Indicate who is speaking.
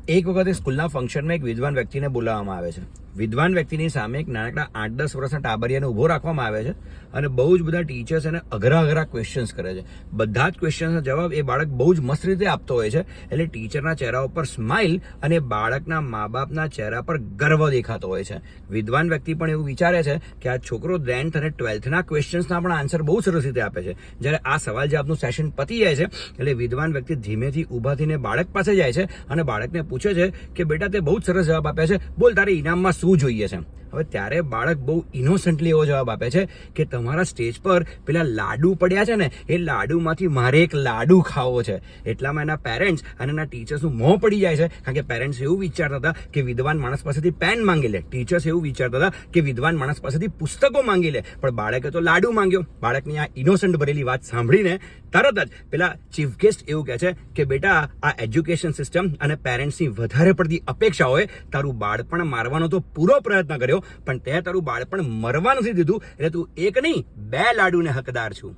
Speaker 1: એક વખતે સ્કૂલના ફંક્શનમાં એક વિદ્વાન વ્યક્તિને બોલાવવામાં આવે છે. વિદ્વાન વ્યક્તિની સામે એક નાનકડા 8-10 વર્ષના ટાબરિયાને ઉભો રાખવામાં આવે છે અને બહુ જ બધા ટીચર્સ એને અઘરા ક્વેશ્ચન્સ કરે છે. બધા જ ક્વેશ્ચન્સના જવાબ એ બાળક બહુ જ મસ્ત રીતે આપતો હોય છે. એટલે ટીચરના ચહેરા ઉપર સ્માઇલ અને બાળકના મા બાપના ચહેરા પર ગર્વ દેખાતો હોય છે. વિદ્વાન વ્યક્તિ પણ એવું વિચારે છે કે આ છોકરો 10th અને 12thના ક્વેશ્ચન્સના પણ આન્સર બહુ સરસ રીતે આપે છે. જ્યારે આ સવાલ જવાબનું સેશન પતી જાય છે એટલે વિદ્વાન વ્યક્તિ ધીમેથી ઊભા થઈને બાળક પાસે જાય છે અને બાળકને પૂછે છે કે બેટા તે બહુ જ સરસ જવાબ આપ્યા છે, બોલ તારે ઇનામમાં શું જોઈએ છે. હવે ત્યારે બાળક બહુ ઇનોસન્ટલી એવો જવાબ આપે છે કે તમારા સ્ટેજ પર પેલા લાડુ પડ્યા છે ને એ લાડુમાંથી મારે એક લાડુ ખાવો છે. એટલામાં એના પેરેન્ટ્સ અને એના ટીચર્સનું મોં પડી જાય છે, કારણ કે પેરેન્ટ્સ એવું વિચારતા હતા કે વિદ્વાન માણસ પાસેથી પેન માંગી લે, ટીચર્સ એવું વિચારતા હતા કે વિદ્વાન માણસ પાસેથી પુસ્તકો માંગી લે, પણ બાળકે તો લાડુ માંગ્યો. બાળકની આ ઇનોસન્ટ ભરેલી વાત સાંભળીને તરત જ પેલા ચીફ ગેસ્ટ એવું કહે છે કે બેટા આ એજ્યુકેશન સિસ્ટમ અને પેરેન્ટ્સની વધારે પડતી અપેક્ષાઓએ તારું બાળપણ મારવાનો તો પૂરો પ્રયત્ન કર્યો, પણ તે તારું બાળપણ મરવા નથી દીધું, એટલે તું એક નહીં 2 લાડુને હકદાર છું.